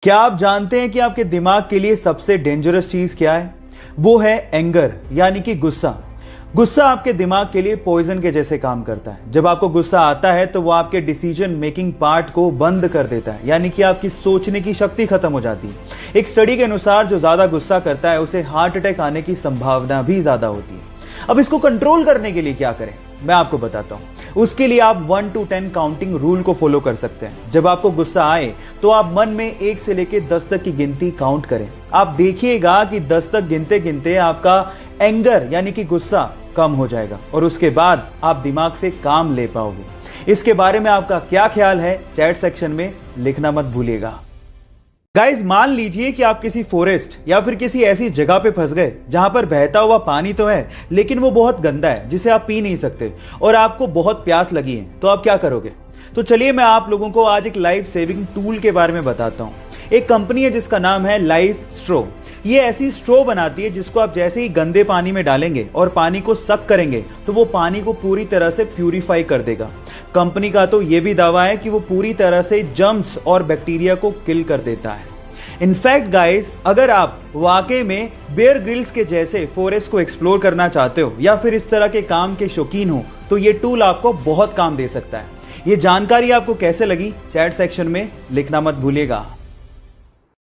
क्या आप जानते हैं कि आपके दिमाग के लिए सबसे डेंजरस चीज क्या है? वो है एंगर, यानी कि गुस्सा। गुस्सा आपके दिमाग के लिए पॉइजन के जैसे काम करता है। जब आपको गुस्सा आता है तो वो आपके डिसीजन मेकिंग पार्ट को बंद कर देता है, यानी कि आपकी सोचने की शक्ति खत्म हो जाती है। एक स्टडी के अनुसार जो ज्यादा गुस्सा करता है उसे हार्ट अटैक आने की संभावना भी ज्यादा होती है। अब इसको कंट्रोल करने के लिए क्या करें, मैं आपको बताता हूं। उसके लिए आप 1 to 10 काउंटिंग रूल को फॉलो कर सकते हैं। जब आपको गुस्सा आए तो आप मन में 1 से लेकर 10 तक की गिनती काउंट करें। आप देखिएगा कि 10 तक गिनते गिनते आपका एंगर यानी कि गुस्सा कम हो जाएगा और उसके बाद आप दिमाग से काम ले पाओगे। इसके बारे में आपका क्या ख्याल है, चैट सेक्शन में लिखना मत भूलिएगा। गाइज, मान लीजिए कि आप किसी फॉरेस्ट या फिर किसी ऐसी जगह पे फंस गए जहां पर बहता हुआ पानी तो है लेकिन वो बहुत गंदा है, जिसे आप पी नहीं सकते, और आपको बहुत प्यास लगी है, तो आप क्या करोगे? तो चलिए मैं आप लोगों को आज एक लाइफ सेविंग टूल के बारे में बताता हूं। एक कंपनी है जिसका नाम है लाइफ स्ट्रो। ये ऐसी स्ट्रो बनाती है जिसको आप जैसे ही गंदे पानी में डालेंगे और पानी को सक करेंगे तो वो पानी को पूरी तरह से प्यूरिफाई कर देगा। कंपनी का तो ये भी दावा है कि वो पूरी तरह से जर्म्स और बैक्टीरिया को किल कर देता है। इनफैक्ट गाइस, अगर आप वाकई में बेयर ग्रिल्स के जैसे फॉरेस्ट को एक्सप्लोर करना चाहते हो या फिर इस तरह के काम के शौकीन हो तो ये टूल आपको बहुत काम दे सकता है। ये जानकारी आपको कैसे लगी, चैट सेक्शन में लिखना मत भूलिएगा।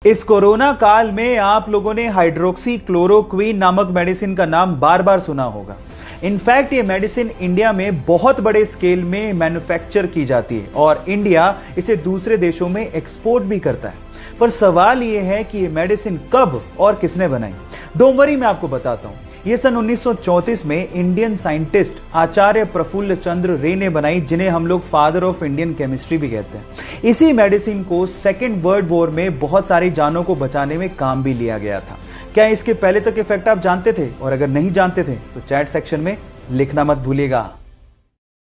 इस कोरोना काल में आप लोगों ने हाइड्रोक्सी क्लोरोक्वीन नामक मेडिसिन का नाम बार बार सुना होगा। इनफैक्ट ये मेडिसिन इंडिया में बहुत बड़े स्केल में मैन्युफैक्चर की जाती है और इंडिया इसे दूसरे देशों में एक्सपोर्ट भी करता है। पर सवाल ये है कि ये मेडिसिन कब और किसने बनाई? डोंट वरी, मैं आपको बताता हूं। ये सन 1934 में इंडियन साइंटिस्ट आचार्य प्रफुल्ल चंद्र रे ने बनाई, जिन्हें हम लोग फादर ऑफ इंडियन केमिस्ट्री भी कहते हैं। इसी मेडिसिन को सेकेंड वर्ल्ड वॉर में बहुत सारी जानों को बचाने में काम भी लिया गया था। क्या इसके पहले तक इफेक्ट आप जानते थे? और अगर नहीं जानते थे तो चैट सेक्शन में लिखना मत भूलिएगा।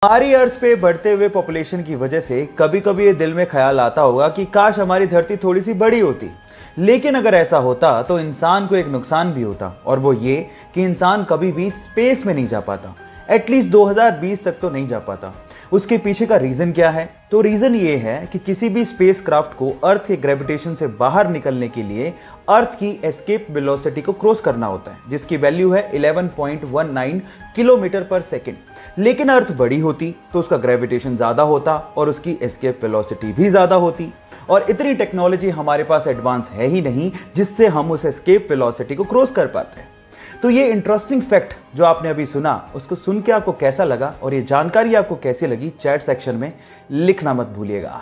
हमारी अर्थ पे बढ़ते हुए पॉपुलेशन की वजह से कभी कभी ये दिल में ख्याल आता होगा कि काश हमारी धरती थोड़ी सी बड़ी होती। लेकिन अगर ऐसा होता तो इंसान को एक नुकसान भी होता, और वो ये कि इंसान कभी भी स्पेस में नहीं जा पाता। एटलीस्ट 2020 तक तो नहीं जा पाता। उसके पीछे का रीजन क्या है? तो रीजन ये है कि किसी भी स्पेस क्राफ्ट को अर्थ के ग्रेविटेशन से बाहर निकलने के लिए अर्थ की एस्केप वेलोसिटी को क्रॉस करना होता है, जिसकी वैल्यू है 11.19 किलोमीटर पर सेकेंड। लेकिन अर्थ बड़ी होती तो उसका ग्रेविटेशन ज्यादा होता और उसकी एस्केप वेलोसिटी भी ज्यादा होती, और इतनी टेक्नोलॉजी हमारे पास एडवांस है ही नहीं जिससे हम उस एस्केप वेलोसिटी को क्रॉस कर पाते हैं। तो ये इंटरेस्टिंग फैक्ट जो आपने अभी सुना, उसको सुन के आपको कैसा लगा और ये जानकारी आपको कैसी लगी, चैट सेक्शन में लिखना मत भूलिएगा।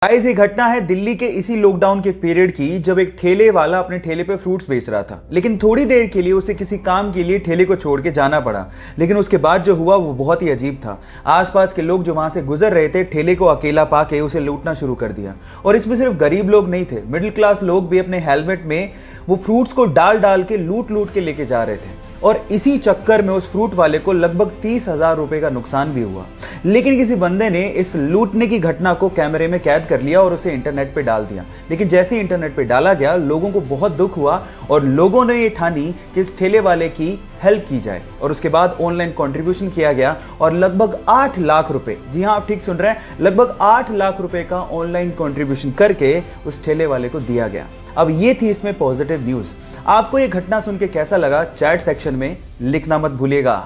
गाइस, ये घटना है दिल्ली के इसी लॉकडाउन के पीरियड की, जब एक ठेले वाला अपने ठेले पे फ्रूट्स बेच रहा था, लेकिन थोड़ी देर के लिए उसे किसी काम के लिए ठेले को छोड़ के जाना पड़ा। लेकिन उसके बाद जो हुआ वो बहुत ही अजीब था। आसपास के लोग जो वहां से गुजर रहे थे ठेले को अकेला पाके उसे लूटना शुरू कर दिया। और इसमें सिर्फ गरीब लोग नहीं थे, मिडिल क्लास लोग भी अपने हेलमेट में वो फ्रूट्स को डाल डाल के लूट के लेके जा रहे थे। और इसी चक्कर में उस फ्रूट वाले को लगभग 30,000 रुपए का नुकसान भी हुआ। लेकिन किसी बंदे ने इस लूटने की घटना को कैमरे में कैद कर लिया और उसे इंटरनेट पे डाल दिया। लेकिन जैसे ही इंटरनेट पे डाला गया, लोगों को बहुत दुख हुआ और लोगों ने ये ठानी कि इस ठेले वाले की हेल्प की जाए। और उसके बाद ऑनलाइन कंट्रीब्यूशन किया गया और लगभग 8 लाख रुपए, जी हाँ आप ठीक सुन रहे हैं, लगभग 8 लाख रुपए का ऑनलाइन कंट्रीब्यूशन करके उस ठेले वाले को दिया गया। अब ये थी इसमें पॉजिटिव न्यूज। आपको ये घटना सुन के कैसा लगा, चैट सेक्शन में लिखना मत भूलिएगा।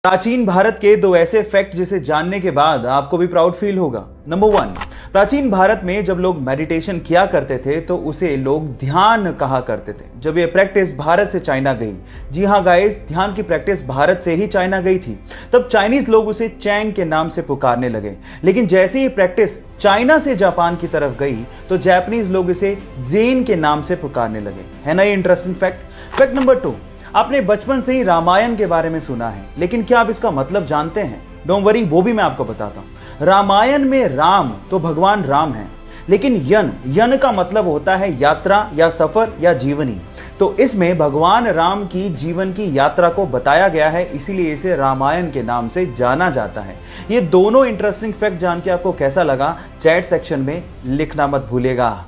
प्राचीन भारत के 2 ऐसे फैक्ट जिसे जानने के बाद आपको भी प्राउड फील होगा। नंबर 1, प्राचीन भारत में जब लोग मेडिटेशन किया करते थे तो उसे लोग ध्यान कहा करते थे। जब ये प्रैक्टिस भारत से चाइना गई, जी हाँ गाइस, ध्यान की प्रैक्टिस भारत से ही चाइना गई थी, तब चाइनीज लोग उसे चैंग के नाम से पुकारने लगे। लेकिन जैसे ही प्रैक्टिस चाइना से जापान की तरफ गई तो जापानीज लोग इसे जेन के नाम से पुकारने लगे। है ना ये इंटरेस्टिंग फैक्ट। फैक्ट नंबर 2, आपने बचपन से ही रामायण के बारे में सुना है, लेकिन क्या आप इसका मतलब जानते हैं? डोंट वरी, वो भी मैं आपको बताता हूं। रामायण में राम तो भगवान राम है, लेकिन यन का मतलब होता है यात्रा या सफर या जीवनी। तो इसमें भगवान राम की जीवन की यात्रा को बताया गया है, इसीलिए इसे रामायण के नाम से जाना जाता है। ये दोनों इंटरेस्टिंग फैक्ट जान के आपको कैसा लगा, चैट सेक्शन में लिखना मत भूलिएगा।